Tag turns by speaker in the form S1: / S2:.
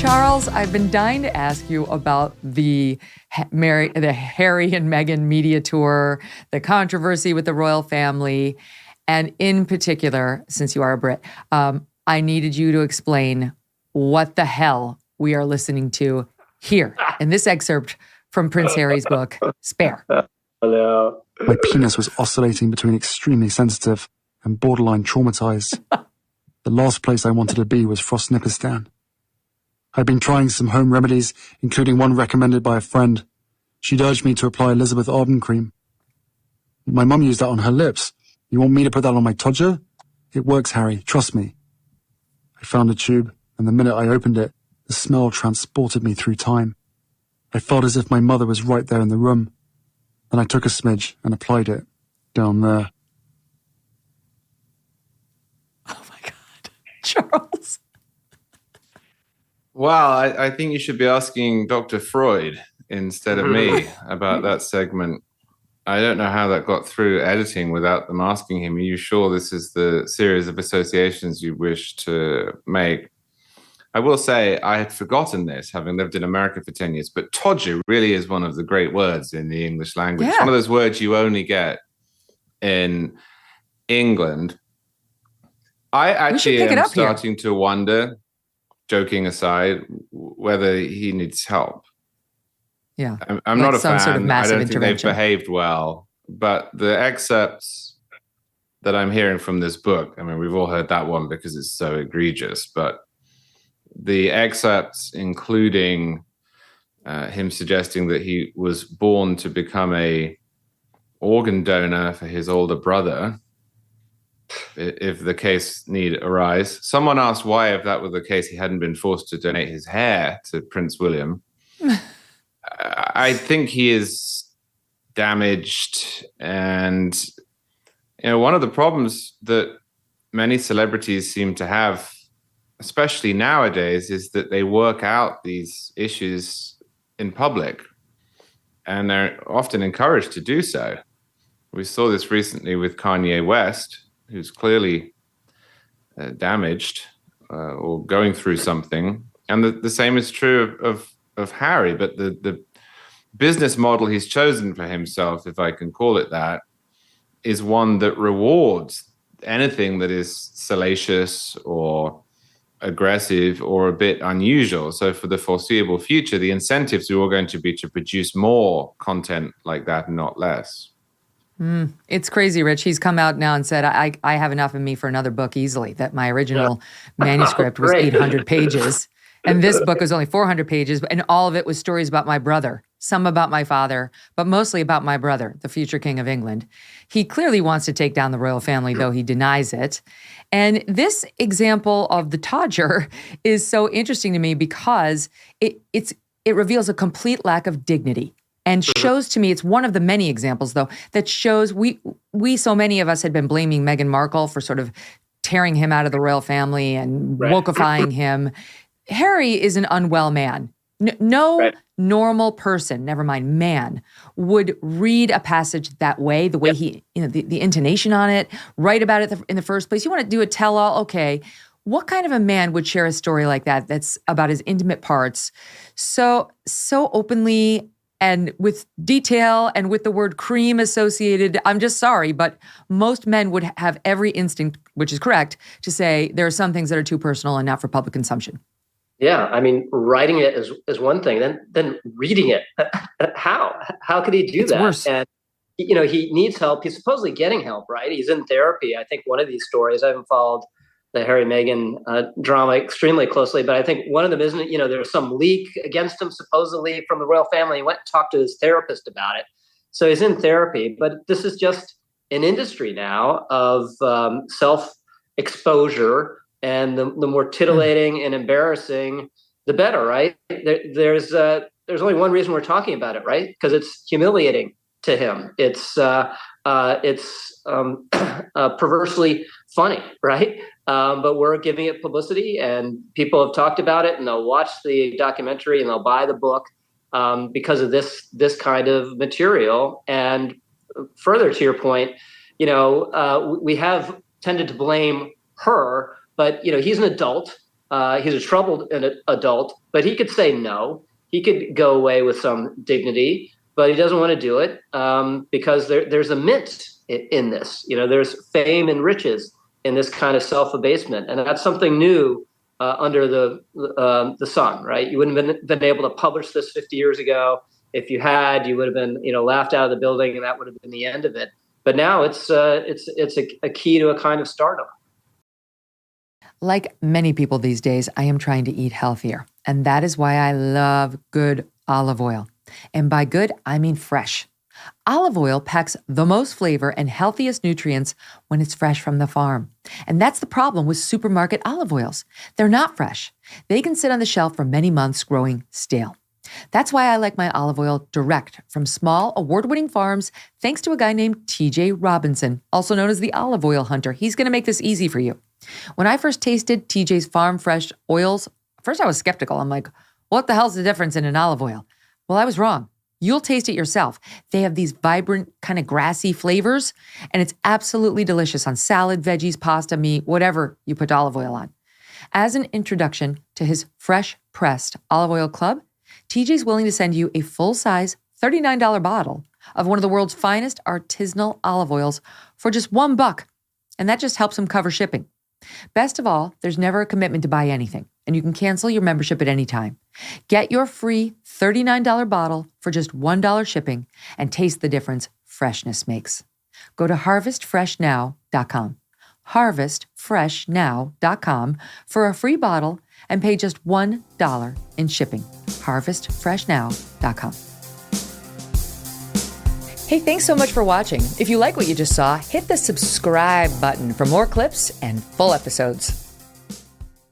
S1: Charles, I've been dying to ask you about the Harry and Meghan media tour, the controversy with the royal family, and in particular, since you are a Brit, I needed you to explain what the hell we are listening to here in this excerpt from Prince Harry's book, Spare.
S2: Hello.
S3: My penis was oscillating between extremely sensitive and borderline traumatized. The last place I wanted to be was Frostnipistan. I'd been trying some home remedies, including one recommended by a friend. She'd urged me to apply Elizabeth Arden cream. My mum used that on her lips. You want me to put that on my Todger? It works, Harry. Trust me. I found a tube, and the minute I opened it, the smell transported me through time. I felt as if my mother was right there in the room. Then I took a smidge and applied it down there.
S1: Oh my God. Charles.
S4: Well, I think you should be asking Dr. Freud instead of me about that segment. I don't know how that got through editing without them asking him, are you sure this is the series of associations you wish to make? I will say I had forgotten this, having lived in America for 10 years, but Todger really is one of the great words in the English language.
S1: Yeah.
S4: It's one of those words you only get in England. I actually am starting to wonder, joking aside, whether he needs help.
S1: Yeah.
S4: I'm not a fan.
S1: Sort of
S4: I don't think they've behaved well. But the excerpts that I'm hearing from this book, I mean, we've all heard that one because it's so egregious, but the excerpts, including him suggesting that he was born to become a organ donor for his older brother, if the case need arise. Someone asked why, if that were the case, he hadn't been forced to donate his hair to Prince William. I think he is damaged. And, you know, one of the problems that many celebrities seem to have, especially nowadays, is that they work out these issues in public, and they're often encouraged to do so. We saw this recently with Kanye West, who's clearly damaged or going through something. And the same is true of Harry, but the business model he's chosen for himself, if I can call it that, is one that rewards anything that is salacious or aggressive or a bit unusual. So for the foreseeable future, the incentives are all going to be to produce more content like that and not less.
S1: It's crazy, Rich. He's come out now and said, I have enough of me for another book easily, that my original manuscript was 800 pages. And this book was only 400 pages, and all of it was stories about my brother, some about my father, but mostly about my brother, the future King of England. He clearly wants to take down the royal family, though he denies it. And this example of the Todger is so interesting to me because it reveals a complete lack of dignity and shows to me, it's one of the many examples, though, that shows so many of us had been blaming Meghan Markle for sort of tearing him out of the royal family and wokeifying him. Harry is an unwell man. No normal person, never mind man, would read a passage that way, the way he, the intonation on it, write about it in the first place. You want to do a tell-all? Okay. What kind of a man would share a story like that that's about his intimate parts so openly and with detail and with the word cream associated? I'm just sorry, but most men would have every instinct, which is correct, to say there are some things that are too personal and not for public consumption.
S2: Yeah, I mean, writing it is one thing. Then reading it, how could he do that?
S1: Worse.
S2: And he needs help. He's supposedly getting help, right? He's in therapy. I think one of these stories, I haven't followed the Harry Meghan drama extremely closely, but I think one of them isn't. There was some leak against him supposedly from the royal family. He went and talked to his therapist about it, so he's in therapy. But this is just an industry now of self-exposure. And the more titillating and embarrassing, the better, right? There's only one reason we're talking about it, right? Because it's humiliating to him. It's perversely funny, right? But we're giving it publicity, and people have talked about it, and they'll watch the documentary and they'll buy the book because of this kind of material. And further to your point, we have tended to blame her. But, he's an adult. He's a troubled adult, but he could say no. He could go away with some dignity, but he doesn't want to do it because there's a mint in this. There's fame and riches in this kind of self-abasement, and that's something new under the sun, right? You wouldn't have been able to publish this 50 years ago. If you had, you would have been, laughed out of the building, and that would have been the end of it. But now it's a key to a kind of stardom.
S1: Like many people these days, I am trying to eat healthier. And that is why I love good olive oil. And by good, I mean fresh. Olive oil packs the most flavor and healthiest nutrients when it's fresh from the farm. And that's the problem with supermarket olive oils. They're not fresh. They can sit on the shelf for many months growing stale. That's why I like my olive oil direct from small award-winning farms, thanks to a guy named TJ Robinson, also known as the olive oil hunter. He's going to make this easy for you. When I first tasted TJ's farm fresh oils, first I was skeptical. I'm like, what the hell's the difference in an olive oil? Well, I was wrong. You'll taste it yourself. They have these vibrant, kind of grassy flavors, and it's absolutely delicious on salad, veggies, pasta, meat, whatever you put olive oil on. As an introduction to his fresh pressed olive oil club, TJ's willing to send you a full-size $39 bottle of one of the world's finest artisanal olive oils for just $1. And that just helps him cover shipping. Best of all, there's never a commitment to buy anything, and you can cancel your membership at any time. Get your free $39 bottle for just $1 shipping and taste the difference freshness makes. Go to harvestfreshnow.com, harvestfreshnow.com for a free bottle and pay just $1 in shipping. harvestfreshnow.com. Hey, thanks so much for watching. If you like what you just saw, hit the subscribe button for more clips and full episodes.